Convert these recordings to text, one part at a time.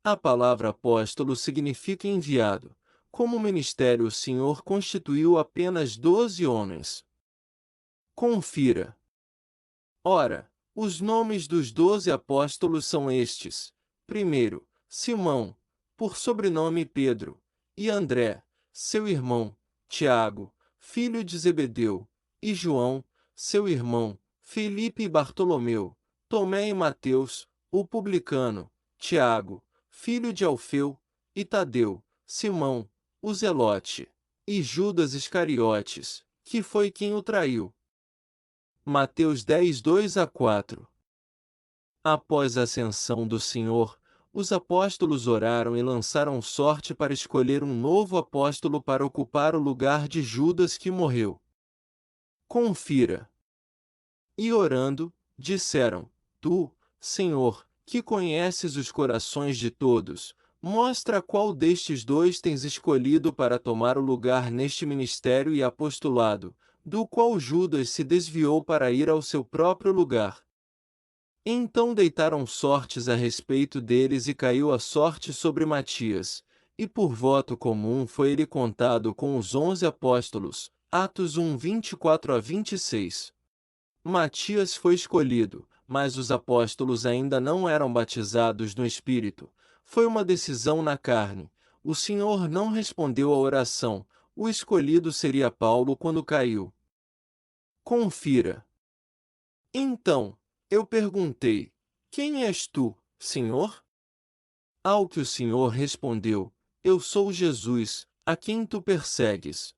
A palavra apóstolo significa enviado. Como ministério, o Senhor constituiu apenas 12 homens. Confira. Ora, os nomes dos 12 apóstolos são estes: primeiro, Simão, por sobrenome Pedro, e André, seu irmão, Tiago, filho de Zebedeu, e João, seu irmão, Felipe e Bartolomeu, Tomé e Mateus, o publicano, Tiago, filho de Alfeu, e Tadeu, Simão, o Zelote, e Judas Iscariotes, que foi quem o traiu. Mateus 10, 2-4. Após a ascensão do Senhor, os apóstolos oraram e lançaram sorte para escolher um novo apóstolo para ocupar o lugar de Judas que morreu. Confira. E orando, disseram: Tu, Senhor, que conheces os corações de todos, mostra qual destes dois tens escolhido para tomar o lugar neste ministério e apostolado, do qual Judas se desviou para ir ao seu próprio lugar. Então deitaram sortes a respeito deles e caiu a sorte sobre Matias, e por voto comum foi ele contado com os 11 apóstolos. Atos 1, 24-26. Matias foi escolhido, mas os apóstolos ainda não eram batizados no Espírito. Foi uma decisão na carne. O Senhor não respondeu à oração. O escolhido seria Paulo quando caiu. Confira. Então, eu perguntei: Quem és tu, Senhor? Ao que o Senhor respondeu: Eu sou Jesus, a quem tu persegues.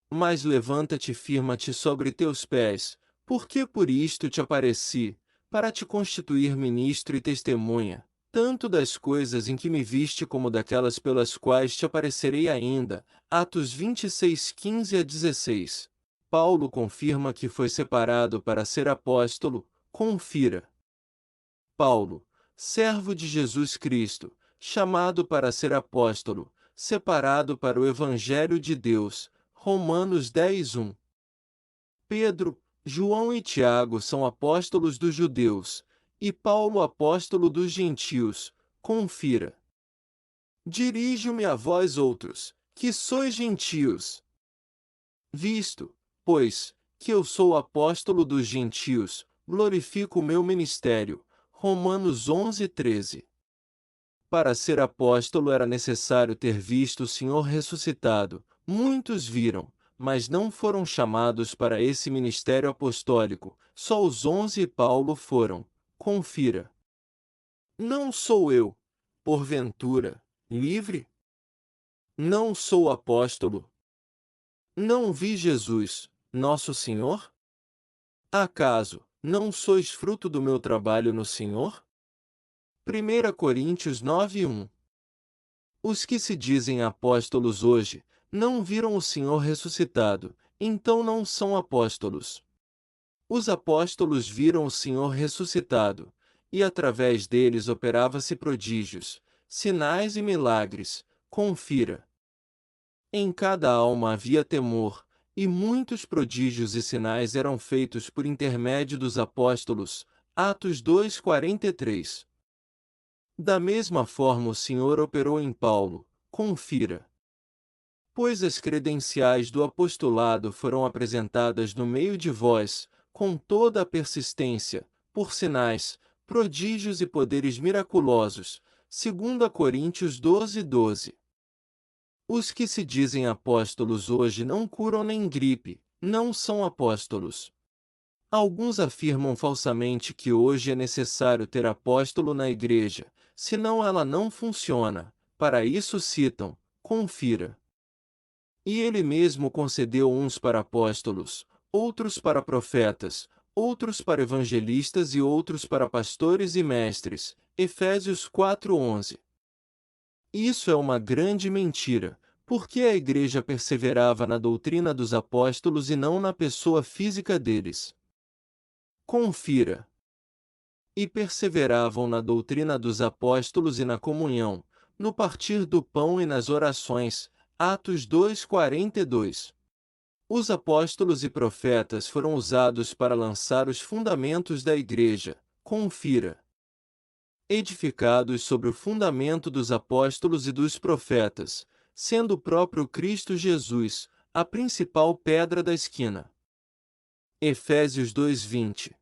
Mas levanta-te e firma-te sobre teus pés, porque por isto te apareci, para te constituir ministro e testemunha, tanto das coisas em que me viste como daquelas pelas quais te aparecerei ainda. Atos 26, 15-16. Paulo confirma que foi separado para ser apóstolo. Confira. Paulo, servo de Jesus Cristo, chamado para ser apóstolo, separado para o Evangelho de Deus. Romanos 10, 1. Pedro, João e Tiago são apóstolos dos judeus, e Paulo apóstolo dos gentios. Confira. Dirijo-me a vós outros, que sois gentios. Visto, pois, que eu sou apóstolo dos gentios, glorifico o meu ministério. Romanos 11, 13. Para ser apóstolo era necessário ter visto o Senhor ressuscitado. Muitos viram, mas não foram chamados para esse ministério apostólico. Só os 11 e Paulo foram. Confira. Não sou eu, porventura, livre? Não sou apóstolo? Não vi Jesus, nosso Senhor? Acaso, não sois fruto do meu trabalho no Senhor? 1 Coríntios 9, 1. Os que se dizem apóstolos hoje, não viram o Senhor ressuscitado, então não são apóstolos. Os apóstolos viram o Senhor ressuscitado, e através deles operava-se prodígios, sinais e milagres. Confira. Em cada alma havia temor, e muitos prodígios e sinais eram feitos por intermédio dos apóstolos. Atos 2:43. Da mesma forma o Senhor operou em Paulo. Confira. Pois as credenciais do apostolado foram apresentadas no meio de vós, com toda a persistência, por sinais, prodígios e poderes miraculosos. 2 Coríntios 12, 12. Os que se dizem apóstolos hoje não curam nem gripe, não são apóstolos. Alguns afirmam falsamente que hoje é necessário ter apóstolo na igreja, senão ela não funciona. Para isso citam: confira. E ele mesmo concedeu uns para apóstolos, outros para profetas, outros para evangelistas e outros para pastores e mestres. Efésios 4:11. Isso é uma grande mentira, porque a igreja perseverava na doutrina dos apóstolos e não na pessoa física deles. Confira. E perseveravam na doutrina dos apóstolos e na comunhão, no partir do pão e nas orações. Atos 2:42. Os apóstolos e profetas foram usados para lançar os fundamentos da igreja. Confira. edificados sobre o fundamento dos apóstolos e dos profetas, sendo o próprio Cristo Jesus a principal pedra da esquina. Efésios 2:20.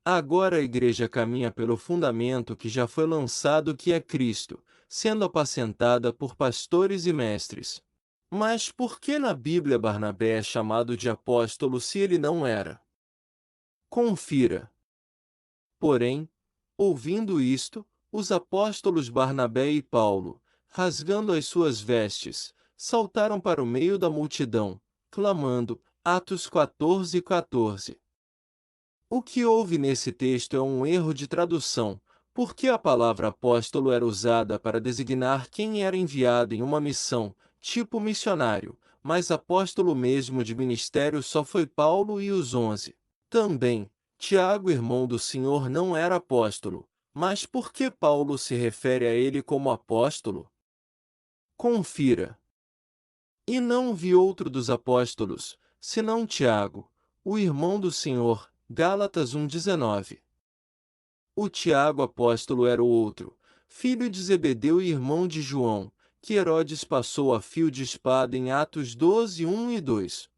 Agora a igreja caminha pelo fundamento que já foi lançado, que é Cristo, sendo apacentada por pastores e mestres. Mas por que na Bíblia Barnabé é chamado de apóstolo se ele não era? Confira. Porém, ouvindo isto, os apóstolos Barnabé e Paulo, rasgando as suas vestes, saltaram para o meio da multidão, clamando, Atos 14:14. O que houve nesse texto é um erro de tradução, porque a palavra apóstolo era usada para designar quem era enviado em uma missão, tipo missionário, mas apóstolo mesmo de ministério só foi Paulo e os 11. Também, Tiago, irmão do Senhor, não era apóstolo, mas por que Paulo se refere a ele como apóstolo? Confira. E não vi outro dos apóstolos, senão Tiago, o irmão do Senhor. Gálatas 1:19. O Tiago apóstolo era o outro, filho de Zebedeu e irmão de João, que Herodes passou a fio de espada em Atos 12:1 e 2.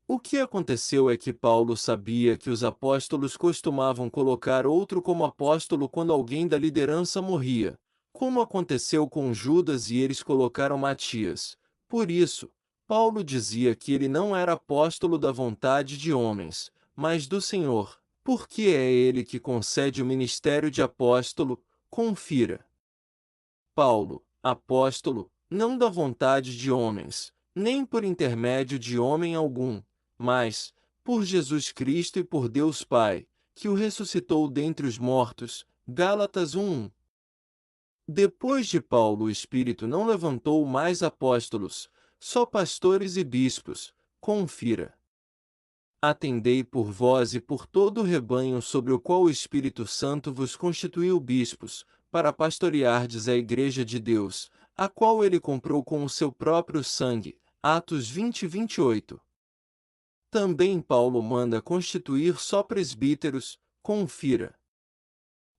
O que aconteceu é que Paulo sabia que os apóstolos costumavam colocar outro como apóstolo quando alguém da liderança morria, como aconteceu com Judas, e eles colocaram Matias. Por isso, Paulo dizia que ele não era apóstolo da vontade de homens, mas do Senhor, porque é ele que concede o ministério de apóstolo. Confira. Paulo, apóstolo, não da vontade de homens, nem por intermédio de homem algum, mas, por Jesus Cristo e por Deus Pai, que o ressuscitou dentre os mortos. Gálatas 1:1. Depois de Paulo, o Espírito não levantou mais apóstolos, só pastores e bispos. Confira. Atendei por vós e por todo o rebanho sobre o qual o Espírito Santo vos constituiu bispos, para pastoreardes a igreja de Deus, a qual ele comprou com o seu próprio sangue. Atos 20:28. Também Paulo manda constituir só presbíteros. Confira.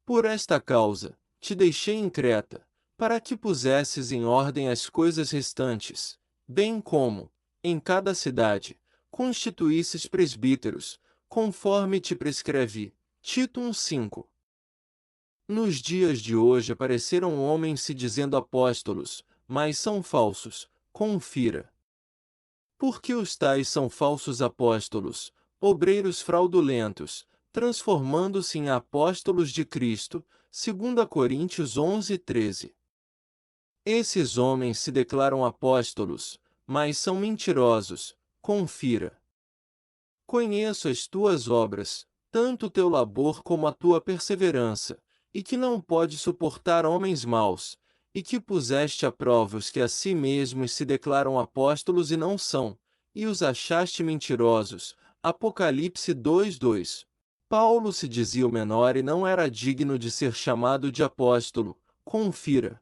Por esta causa, te deixei em Creta, para que pusesses em ordem as coisas restantes, bem como, em cada cidade, constituísses presbíteros, conforme te prescrevi. Tito 1:5. Nos dias de hoje apareceram homens se dizendo apóstolos, mas são falsos. Confira. Porque os tais são falsos apóstolos, obreiros fraudulentos, transformando-se em apóstolos de Cristo. 2 Coríntios 11:13. Esses homens se declaram apóstolos, mas são mentirosos. Confira. Conheço as tuas obras, tanto o teu labor como a tua perseverança, e que não pode suportar homens maus, e que puseste à prova os que a si mesmos se declaram apóstolos e não são, e os achaste mentirosos. Apocalipse 2:2. Paulo se dizia o menor e não era digno de ser chamado de apóstolo. Confira.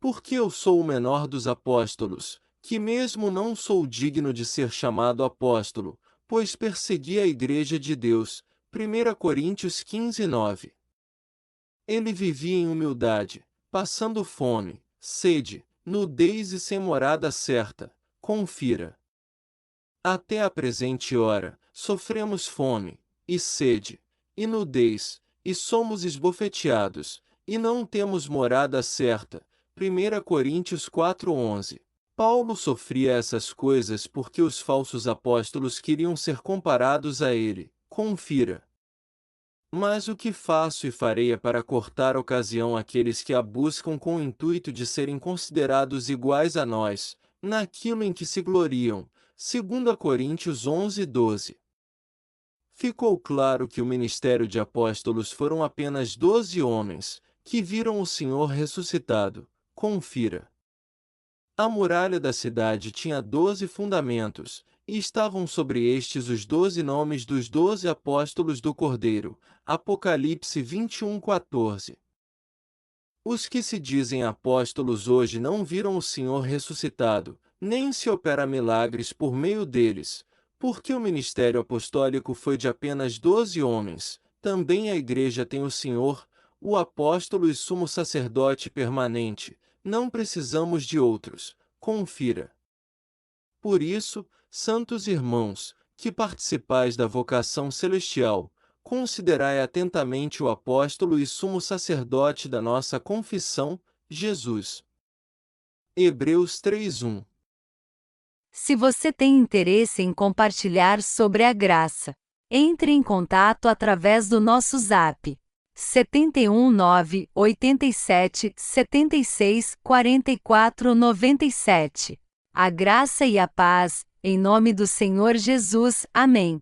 Porque eu sou o menor dos apóstolos, que mesmo não sou digno de ser chamado apóstolo, pois persegui a igreja de Deus. 1 Coríntios 15:9. Ele vivia em humildade, passando fome, sede, nudez e sem morada certa. Confira. Até a presente hora, sofremos fome, e sede, e nudez, e somos esbofeteados, e não temos morada certa. 1 Coríntios 4:11. Paulo sofria essas coisas porque os falsos apóstolos queriam ser comparados a ele. Confira. Mas o que faço e farei é para cortar ocasião àqueles que a buscam com o intuito de serem considerados iguais a nós, naquilo em que se gloriam. 2 Coríntios 11:12. Ficou claro que o ministério de apóstolos foram apenas 12 homens, que viram o Senhor ressuscitado. Confira. A muralha da cidade tinha 12 fundamentos, e estavam sobre estes os 12 nomes dos 12 apóstolos do Cordeiro. Apocalipse 21:14. Os que se dizem apóstolos hoje não viram o Senhor ressuscitado, nem se opera milagres por meio deles, porque o ministério apostólico foi de apenas 12 homens. Também a igreja tem o Senhor, o apóstolo e sumo sacerdote permanente, não precisamos de outros, confira. Por isso, santos irmãos, que participais da vocação celestial, considerai atentamente o apóstolo e sumo sacerdote da nossa confissão, Jesus. Hebreus 3:1. Se você tem interesse em compartilhar sobre a graça, entre em contato através do nosso Zap 71987764497. A graça e a paz, em nome do Senhor Jesus. Amém.